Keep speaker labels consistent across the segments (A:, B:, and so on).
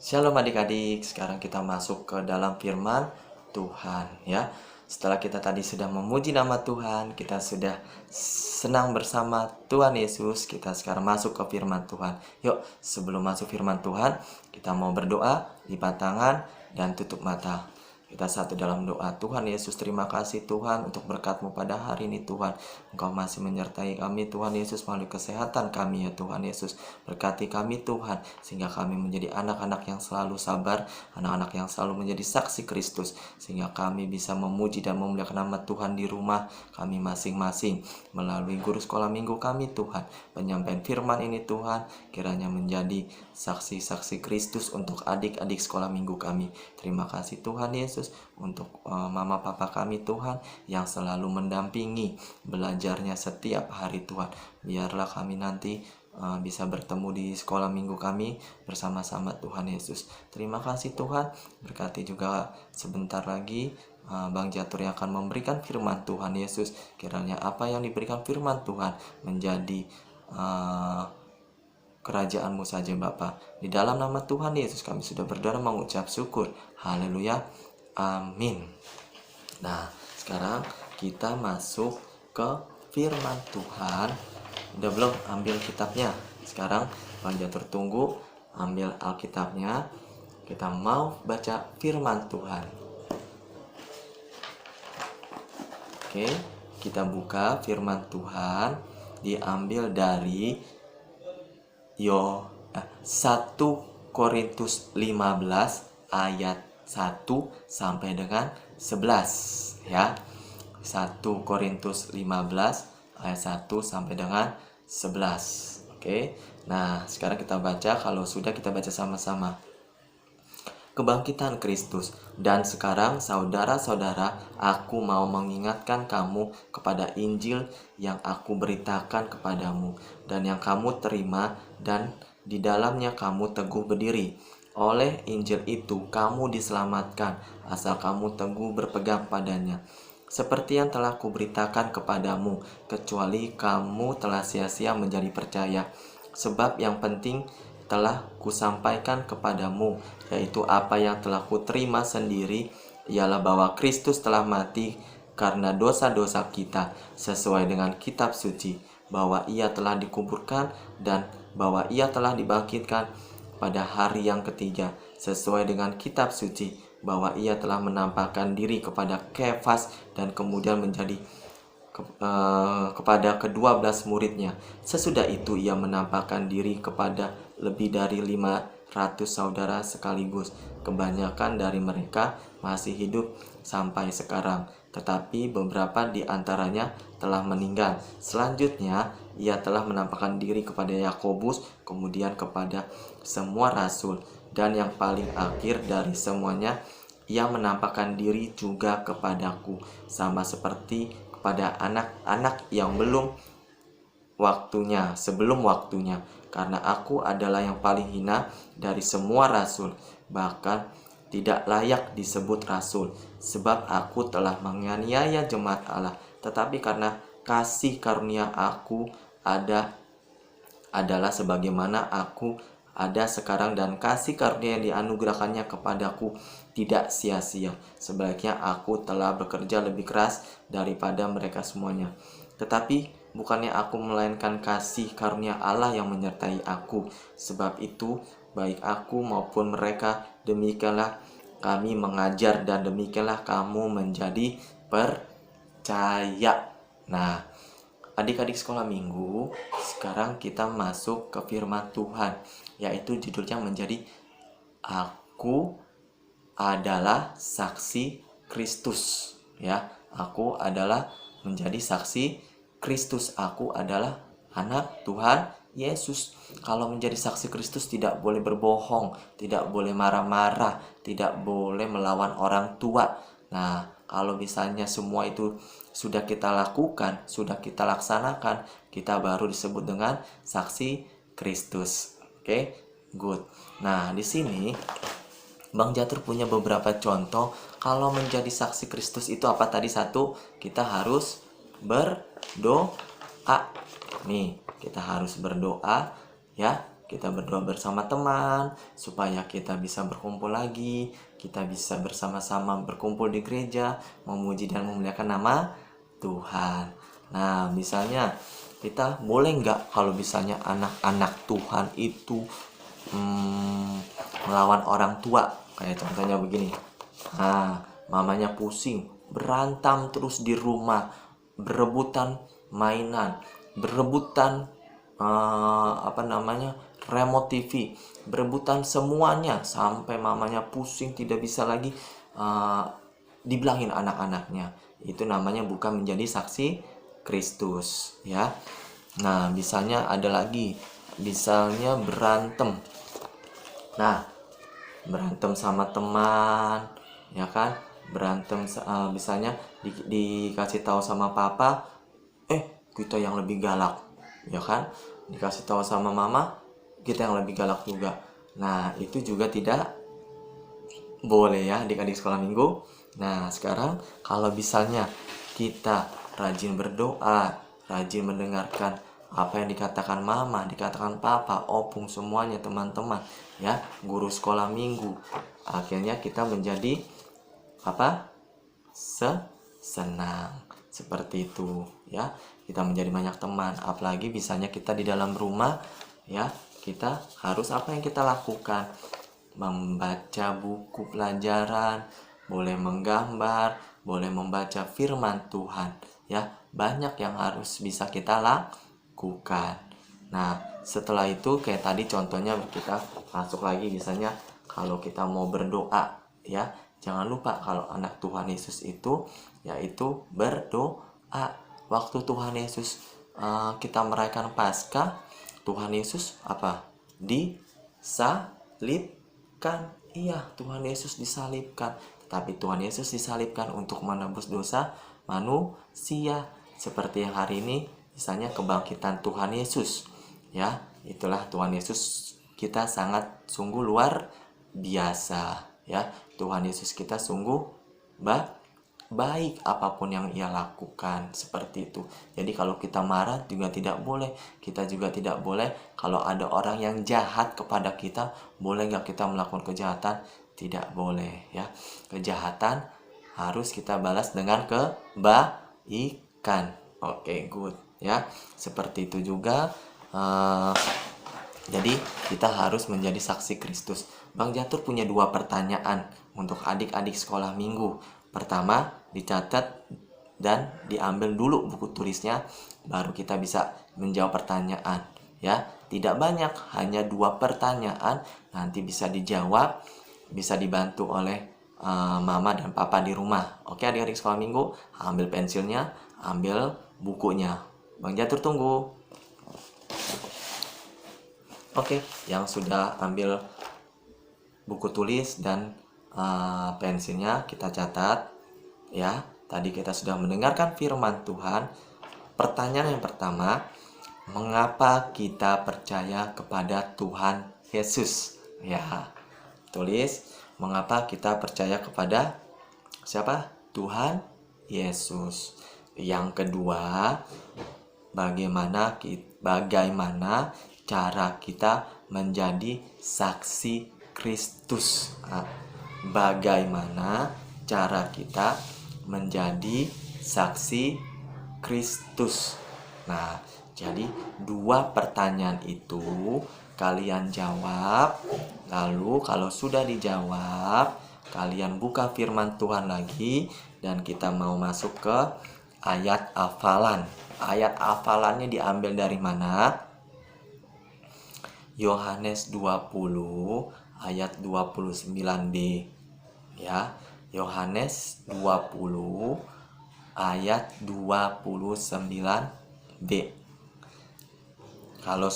A: Shalom adik-adik, sekarang kita masuk ke dalam firman Tuhan ya. Setelah kita tadi sudah memuji nama Tuhan, kita sudah senang bersama Tuhan Yesus, kita sekarang masuk ke firman Tuhan. Yuk, sebelum masuk firman Tuhan, kita mau berdoa, lipat tangan, dan tutup mata. Kita satu dalam doa. Tuhan Yesus, terima kasih Tuhan untuk berkat-Mu pada hari ini Tuhan. Engkau masih menyertai kami Tuhan Yesus melalui kesehatan kami ya Tuhan Yesus. Berkati kami Tuhan, sehingga kami menjadi anak-anak yang selalu sabar, anak-anak yang selalu menjadi saksi Kristus, sehingga kami bisa memuji dan memuliakan nama Tuhan di rumah kami masing-masing. Melalui guru sekolah minggu kami Tuhan, penyampaian firman ini Tuhan, kiranya menjadi saksi-saksi Kristus untuk adik-adik sekolah minggu kami. Terima kasih Tuhan Yesus untuk mama papa kami Tuhan yang selalu mendampingi belajarnya setiap hari Tuhan. Biarlah kami nanti bisa bertemu di sekolah minggu kami bersama-sama Tuhan Yesus. Terima kasih Tuhan. Berkati juga sebentar lagi Bang Jatur yang akan memberikan firman Tuhan Yesus. Kiranya apa yang diberikan firman Tuhan menjadi kerajaan-Mu saja Bapa. Di dalam nama Tuhan Yesus kami sudah berdoa mengucap syukur. Haleluya. Amin. Nah, sekarang kita masuk ke firman Tuhan. Udah belum ambil kitabnya? Sekarang Bang Jatur tunggu ambil Alkitabnya. Kita mau baca firman Tuhan. Oke, kita buka firman Tuhan. Diambil dari 1 Korintus 15 ayat 1 sampai dengan 11 ya. 1 Korintus 15 ayat 1 sampai dengan 11. Oke. Nah, sekarang kita baca, kalau sudah kita baca sama-sama. Kebangkitan Kristus. Dan sekarang saudara-saudara, aku mau mengingatkan kamu kepada Injil yang aku beritakan kepadamu dan yang kamu terima, dan di dalamnya kamu teguh berdiri. Oleh Injil itu kamu diselamatkan, asal kamu teguh berpegang padanya. Seperti yang telah kuberitakan kepadamu, kecuali kamu telah sia-sia menjadi percaya. Sebab yang penting telah kusampaikan kepadamu, yaitu apa yang telah kuterima sendiri, ialah bahwa Kristus telah mati karena dosa-dosa kita, sesuai dengan kitab suci, bahwa ia telah dikuburkan, dan bahwa ia telah dibangkitkan pada hari yang ketiga, sesuai dengan kitab suci, bahwa ia telah menampakkan diri kepada Kefas dan kemudian menjadi kepada ke-12 muridnya. Sesudah itu ia menampakkan diri kepada lebih dari 500 saudara sekaligus. Kebanyakan dari mereka masih hidup sampai sekarang, tetapi beberapa di antaranya telah meninggal. Selanjutnya ia telah menampakkan diri kepada Yakobus, kemudian kepada semua rasul, dan yang paling akhir dari semuanya, ia menampakkan diri juga kepadaku, sama seperti kepada anak-anak yang sebelum waktunya, karena aku adalah yang paling hina dari semua rasul, bahkan tidak layak disebut rasul, sebab aku telah menganiaya jemaat Allah. Tetapi karena kasih karunia aku adalah sebagaimana aku ada sekarang, dan kasih karunia yang dianugerahkannya kepadaku tidak sia-sia. Sebaliknya aku telah bekerja lebih keras daripada mereka semuanya. Tetapi bukannya aku melainkan kasih karunia Allah yang menyertai aku. Sebab itu baik aku maupun mereka, demikianlah kami mengajar, dan demikianlah kamu menjadi percaya. Nah, adik-adik sekolah minggu, sekarang kita masuk ke firman Tuhan, yaitu judulnya menjadi Aku adalah saksi Kristus ya. Aku adalah menjadi saksi Kristus. Aku adalah anak Tuhan Yesus. Kalau menjadi saksi Kristus tidak boleh berbohong, tidak boleh marah-marah, tidak boleh melawan orang tua. Nah, kalau misalnya semua itu sudah kita lakukan, sudah kita laksanakan, kita baru disebut dengan saksi Kristus. Oke, good. Nah, di sini Bang Jatur punya beberapa contoh. Kalau menjadi saksi Kristus itu apa tadi? Satu, kita harus berdoa. Nih, kita harus berdoa ya. kita berdoa bersama teman, supaya kita bisa berkumpul lagi, kita bisa bersama-sama berkumpul di gereja, memuji dan memuliakan nama Tuhan. Nah, misalnya kita boleh nggak kalau misalnya anak-anak Tuhan itu melawan orang tua, kayak contohnya begini. Nah, mamanya pusing, berantem terus di rumah, berebutan mainan, berebutan remote TV, berebutan semuanya sampai mamanya pusing, tidak bisa lagi dibilangin anak-anaknya. Itu namanya bukan menjadi saksi Kristus, ya. Nah, misalnya ada lagi, misalnya berantem. Nah, berantem sama teman, ya kan? Berantem misalnya dikasih tahu sama papa, kita yang lebih galak, ya kan? Dikasih tahu sama mama, kita yang lebih galak juga. Nah, itu juga tidak boleh ya adik-adik sekolah minggu. Nah, sekarang kalau misalnya kita rajin berdoa, rajin mendengarkan apa yang dikatakan mama, dikatakan papa, opung, semuanya teman-teman, ya, guru sekolah minggu, akhirnya kita menjadi senang seperti itu, ya. Kita menjadi banyak teman, apalagi misalnya kita di dalam rumah, ya, kita harus apa yang kita lakukan? Membaca buku pelajaran, boleh menggambar, boleh membaca firman Tuhan, ya. Banyak yang harus bisa kita lakukan. Nah, setelah itu kayak tadi contohnya kita masuk lagi, misalnya kalau kita mau berdoa, ya, jangan lupa kalau anak Tuhan Yesus itu yaitu berdoa. Waktu Tuhan Yesus kita merayakan Paskah, Tuhan Yesus disalibkan. Iya, Tuhan Yesus disalibkan. Tetapi Tuhan Yesus disalibkan untuk menebus dosa manusia. Seperti yang hari ini misalnya kebangkitan Tuhan Yesus, ya. Itulah Tuhan Yesus kita sungguh luar biasa, ya. Tuhan Yesus kita sungguh baik apapun yang ia lakukan, seperti itu. Jadi kalau kita marah juga tidak boleh. Kita juga tidak boleh kalau ada orang yang jahat kepada kita, boleh nggak kita melakukan kejahatan? Tidak boleh, ya. Kejahatan harus kita balas dengan kebaikan. Oke, good, ya. Seperti itu juga. Jadi kita harus menjadi saksi Kristus. Bang Jatur punya 2 pertanyaan untuk adik-adik sekolah minggu. Pertama, dicatat dan diambil dulu buku tulisnya, baru kita bisa menjawab pertanyaan, ya. Tidak banyak, hanya 2 pertanyaan, nanti bisa dijawab, bisa dibantu oleh mama dan papa di rumah. Oke, adik-adik sekolah minggu, ambil pensilnya, ambil bukunya. Bang Jatur tunggu. Oke, yang sudah ambil buku tulis dan pensilnya kita catat, ya. Tadi kita sudah mendengarkan firman Tuhan. Pertanyaan yang pertama, mengapa kita percaya kepada Tuhan Yesus? Ya, tulis, mengapa kita percaya kepada siapa? Tuhan Yesus. Yang kedua, bagaimana cara kita menjadi saksi Kristus? Bagaimana cara kita menjadi saksi Kristus? Nah, jadi 2 pertanyaan itu kalian jawab. Lalu kalau sudah dijawab, kalian buka firman Tuhan lagi dan kita mau masuk ke ayat hafalan. Ayat hafalannya diambil dari mana? Yohanes 20 ayat 29b, ya. Yohanes 20 ayat 29b. Kalau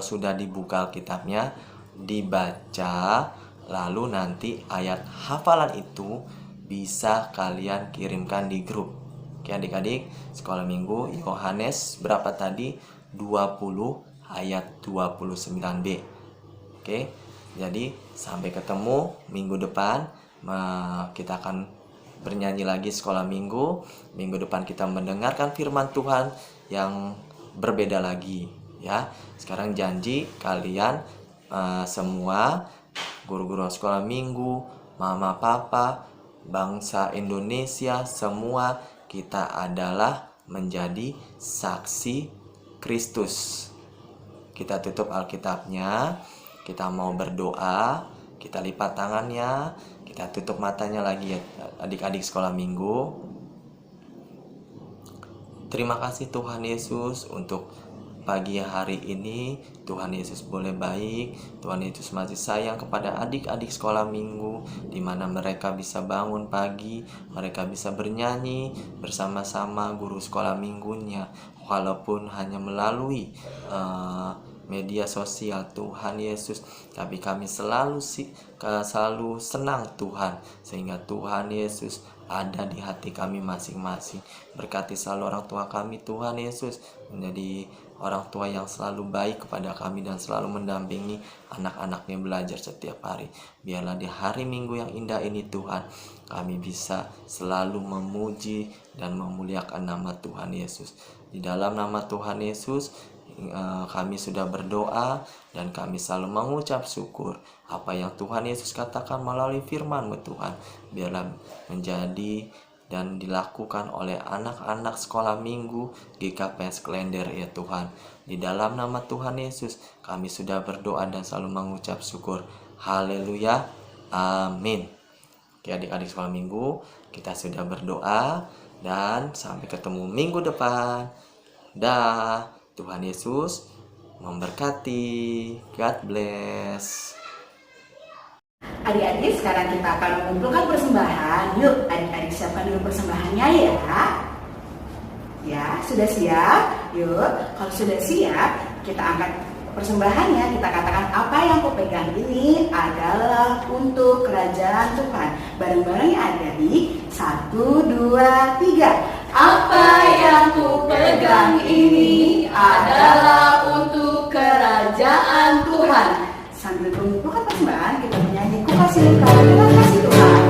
A: sudah dibuka kitabnya, dibaca, lalu nanti ayat hafalan itu bisa kalian kirimkan di grup. Oke, adik-adik sekolah minggu, Yohanes berapa tadi? 20 ayat 29b. Oke, jadi sampai ketemu minggu depan. Kita akan bernyanyi lagi sekolah minggu. Minggu depan kita mendengarkan firman Tuhan yang berbeda lagi. ya. Sekarang janji kalian semua guru-guru sekolah minggu, mama papa, bangsa Indonesia, semua kita adalah menjadi saksi Kristus. Kita tutup Alkitabnya, kita mau berdoa, kita lipat tangannya, kita tutup matanya lagi ya adik-adik sekolah minggu. Terima kasih Tuhan Yesus untuk pagi hari ini. Tuhan Yesus boleh baik, Tuhan Yesus masih sayang kepada adik-adik sekolah minggu, di mana mereka bisa bangun pagi, mereka bisa bernyanyi bersama-sama guru sekolah minggunya, walaupun hanya melalui media sosial. Tuhan Yesus, tapi kami selalu senang Tuhan, sehingga Tuhan Yesus ada di hati kami masing-masing. Berkati selalu orang tua kami Tuhan Yesus, menjadi orang tua yang selalu baik kepada kami dan selalu mendampingi anak-anaknya belajar setiap hari. Biarlah di hari Minggu yang indah ini Tuhan, kami bisa selalu memuji dan memuliakan nama Tuhan Yesus. Di dalam nama Tuhan Yesus kami sudah berdoa dan kami selalu mengucap syukur apa yang Tuhan Yesus katakan melalui firman-Mu Tuhan, biarlah menjadi dan dilakukan oleh anak-anak sekolah minggu GKPS Klender ya Tuhan. Di dalam nama Tuhan Yesus kami sudah berdoa dan selalu mengucap syukur. Haleluya, amin. Oke adik-adik sekolah minggu, kita sudah berdoa dan sampai ketemu minggu depan. Dah. Tuhan Yesus memberkati. God bless.
B: Adik-adik, sekarang kita akan mengumpulkan persembahan. Yuk, adik-adik siapkan dulu persembahannya ya. Ya, sudah siap? Yuk, kalau sudah siap, kita angkat persembahannya. Kita katakan apa yang kau pegang ini adalah untuk kerajaan Tuhan. Bareng-bareng ya adik-adik. 1, 2, 3. Apa yang ku pegang ini adalah untuk kerajaan Tuhan. Sambil mengumpulkan persembahan, kita menyanyi ku kasih engkau dengan kasih Tuhan.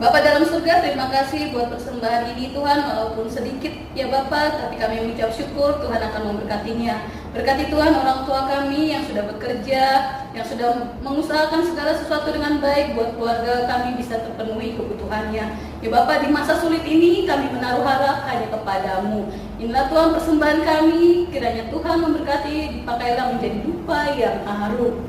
C: Bapa dalam surga, terima kasih buat persembahan ini Tuhan, walaupun sedikit ya Bapa, tapi kami mengucap syukur Tuhan akan memberkatinya. Berkati Tuhan orang tua kami yang sudah bekerja, yang sudah mengusahakan segala sesuatu dengan baik buat keluarga kami bisa terpenuhi kebutuhannya. Ya Bapa, di masa sulit ini kami menaruh harap hanya kepadamu. Inilah Tuhan persembahan kami, kiranya Tuhan memberkati, dipakailah menjadi dupa yang harum.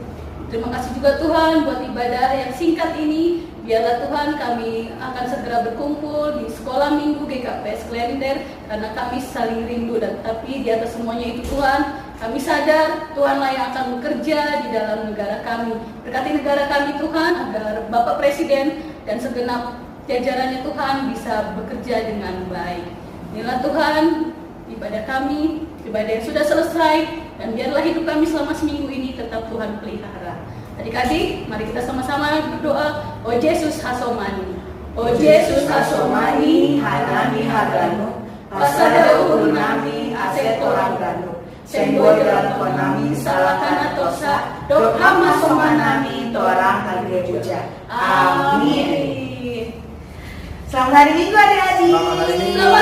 C: Terima kasih juga Tuhan buat ibadah yang singkat ini. Biarlah Tuhan kami akan segera berkumpul di sekolah minggu GKPS Klender, karena kami saling rindu. Dan tapi di atas semuanya itu Tuhan, kami sadar Tuhanlah yang akan bekerja di dalam negara kami. Berkati negara kami Tuhan, agar Bapak Presiden dan segenap jajarannya Tuhan bisa bekerja dengan baik. Inilah Tuhan ibadah kami, ibadah yang sudah selesai, dan biarlah hidup kami selama seminggu ini tetap Tuhan pelihara. Adik-adik, mari kita sama-sama berdoa. Oh Yesus Hasomani, O Jesus asomani hanami hagano, pasada uhuru nami aset orang gano, semboy dalam konami salahkan atosa, dok hama somanami torang hagre puja. Amin.
B: Selamat hari Minggu adik-adik.
C: Selamat